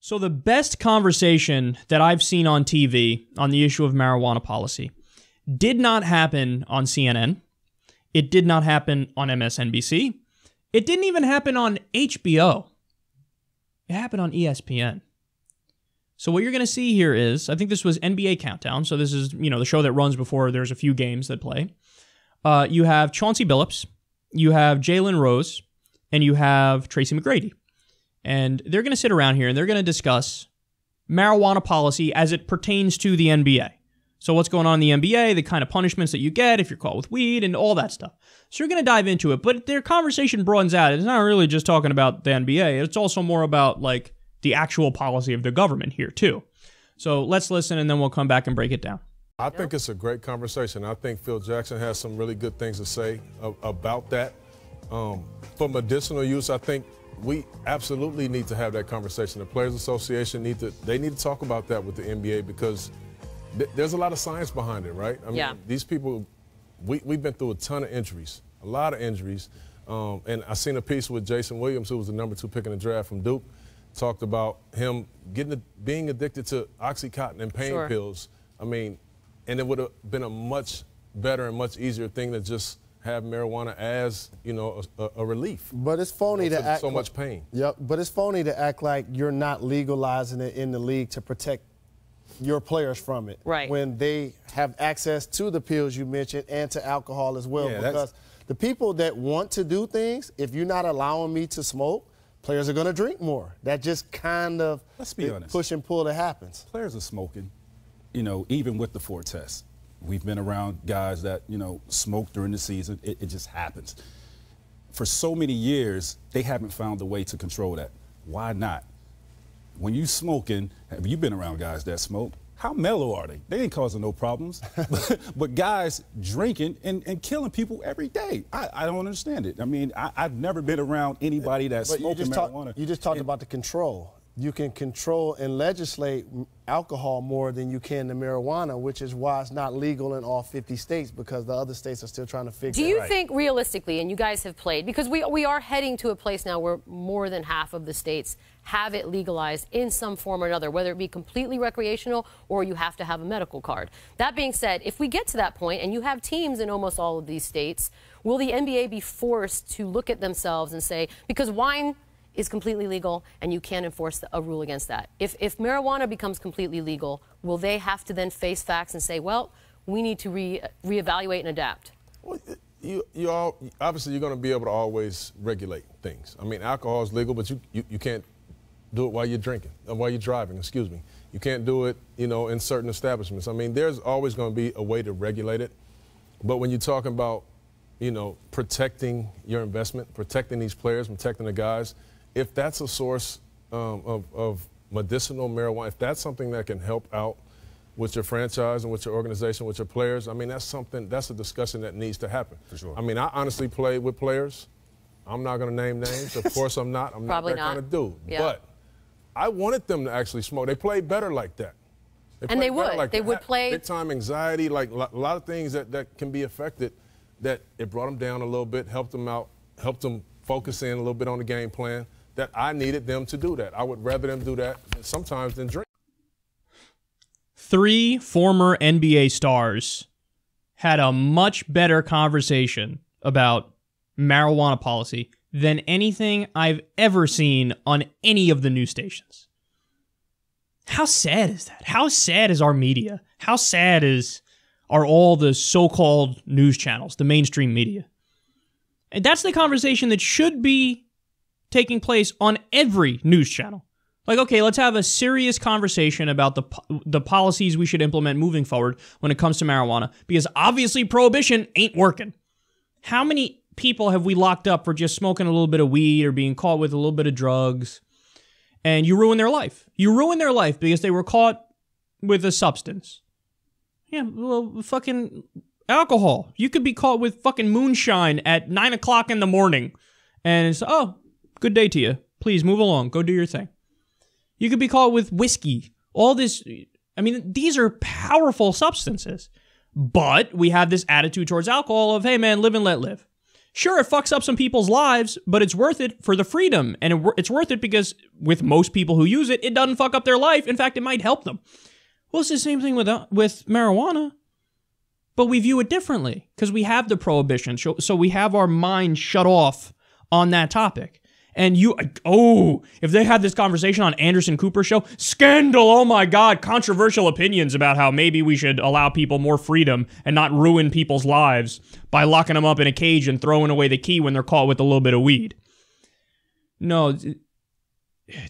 So the best conversation that I've seen on TV on the issue of marijuana policy did not happen on CNN. It did not happen on MSNBC. It didn't even happen on HBO. It happened on ESPN. So what you're going to see here is, I think this was NBA Countdown. So this is, the show that runs before there's a few games that play. You have Chauncey Billups, you have Jalen Rose, and you have Tracy McGrady. And they're going to sit around here and they're going to discuss marijuana policy as it pertains to the NBA. So what's going on in the NBA, the kind of punishments that you get if you're caught with weed and all that stuff. So you're going to dive into it, but their conversation broadens out. It's not really just talking about the NBA. It's also more about like the actual policy of the government here too. So let's listen and then we'll come back and break it down. I think it's a great conversation. I think Phil Jackson has some really good things to say about that. For medicinal use, I think we absolutely need to have that conversation. The Players Association need to talk about that with the NBA because there's a lot of science behind it, right? I mean, these people, we've been through a ton of injuries, a lot of injuries. And I seen a piece with Jason Williams, who was the #2 pick in the draft from Duke, talked about him being addicted to Oxycontin and pain pills. I mean, and it would have been a much better and much easier thing to just have marijuana as, a relief. But it's phony to act so much pain. Yep, but it's phony to act like you're not legalizing it in the league to protect your players from it. Right. When they have access to the pills you mentioned and to alcohol as well. Yeah, because the people that want to do things, if you're not allowing me to smoke, players are going to drink more. That just kind of Let's be honest. Push and pull that happens. Players are smoking, even with the 4 tests. We've been around guys that, smoke during the season. It just happens. For so many years, they haven't found a way to control that. Why not? When you smoking, have you been around guys that smoke? How mellow are they? They ain't causing no problems. But guys drinking and killing people every day. I don't understand it. I mean, I've never been around anybody that's smoking marijuana. You just talked about the control. You can control and legislate alcohol more than you can the marijuana, which is why it's not legal in all 50 states because the other states are still trying to figure it out. Do you think realistically, and you guys have played, because we are heading to a place now where more than half of the states have it legalized in some form or another, whether it be completely recreational or you have to have a medical card. That being said, if we get to that point and you have teams in almost all of these states, will the NBA be forced to look at themselves and say, because wine is completely legal and you can't enforce a rule against that. If marijuana becomes completely legal, will they have to then face facts and say, well, we need to reevaluate and adapt? Well, obviously you're going to be able to always regulate things. I mean, alcohol is legal, but you can't do it while you're drinking, or while you're driving, excuse me. You can't do it, in certain establishments. I mean, there's always going to be a way to regulate it. But when you're talking about, protecting your investment, protecting these players, protecting the guys, if that's a source of medicinal marijuana, if that's something that can help out with your franchise and with your organization, with your players, I mean, that's a discussion that needs to happen. For sure. I mean, I honestly play with players. I'm not going to name names. Of course I'm not. I'm not that kind of dude. Yeah. But I wanted them to actually smoke. They played better like that. And they would. They would play. Big time anxiety, like a lot of things that can be affected, that it brought them down a little bit, helped them out, helped them focus in a little bit on the game plan. That I needed them to do that. I would rather them do that sometimes than drink. 3 former NBA stars had a much better conversation about marijuana policy than anything I've ever seen on any of the news stations. How sad is that? How sad is our media? How sad are all the so-called news channels, the mainstream media? And that's the conversation that should be taking place on every news channel. Like, okay, let's have a serious conversation about the policies we should implement moving forward when it comes to marijuana, because obviously prohibition ain't working. How many people have we locked up for just smoking a little bit of weed or being caught with a little bit of drugs? And you ruin their life. You ruin their life because they were caught with a substance. Yeah, well, fucking alcohol. You could be caught with fucking moonshine at 9 o'clock in the morning. And it's, oh, good day to you. Please move along. Go do your thing. You could be caught with whiskey. All this, I mean, these are powerful substances. But we have this attitude towards alcohol of, hey, man, live and let live. Sure, it fucks up some people's lives, but it's worth it for the freedom. And it's worth it because with most people who use it, it doesn't fuck up their life. In fact, it might help them. Well, it's the same thing with marijuana, but we view it differently because we have the prohibition. So we have our mind shut off on that topic. And if they had this conversation on Anderson Cooper's show, scandal, oh my God, controversial opinions about how maybe we should allow people more freedom and not ruin people's lives by locking them up in a cage and throwing away the key when they're caught with a little bit of weed. No,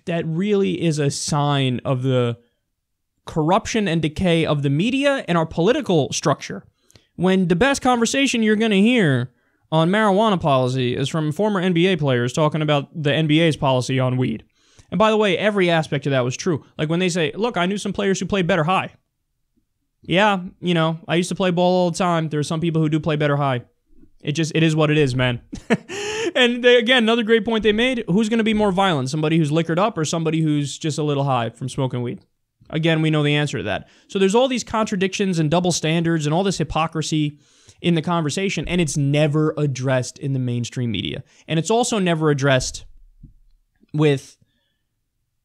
that really is a sign of the corruption and decay of the media and our political structure. When the best conversation you're going to hear on marijuana policy is from former NBA players talking about the NBA's policy on weed. And by the way, every aspect of that was true. Like when they say, look, I knew some players who played better high. Yeah, I used to play ball all the time. There are some people who do play better high. It is what it is, man. And again, another great point they made, who's going to be more violent? Somebody who's liquored up or somebody who's just a little high from smoking weed? Again, we know the answer to that. So there's all these contradictions and double standards and all this hypocrisy in the conversation, and it's never addressed in the mainstream media. And it's also never addressed with,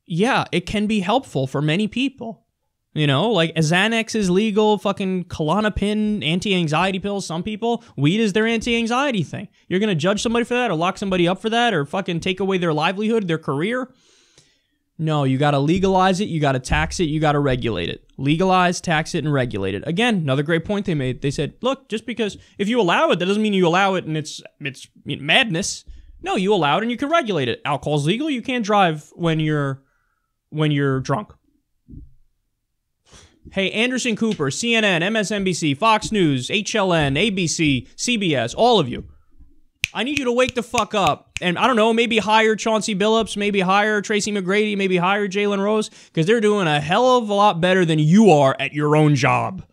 it can be helpful for many people. Like Xanax is legal, fucking Klonopin, anti-anxiety pills, some people, weed is their anti-anxiety thing. You're going to judge somebody for that or lock somebody up for that or fucking take away their livelihood, their career? No, you got to legalize it, you got to tax it, you got to regulate it. Legalize, tax it, and regulate it. Again, another great point they made. They said, look, just because if you allow it, that doesn't mean you allow it and it's madness. No, you allow it and you can regulate it. Alcohol's legal, you can't drive when you're drunk. Hey, Anderson Cooper, CNN, MSNBC, Fox News, HLN, ABC, CBS, all of you. I need you to wake the fuck up and, I don't know, maybe hire Chauncey Billups, maybe hire Tracy McGrady, maybe hire Jalen Rose, because they're doing a hell of a lot better than you are at your own job.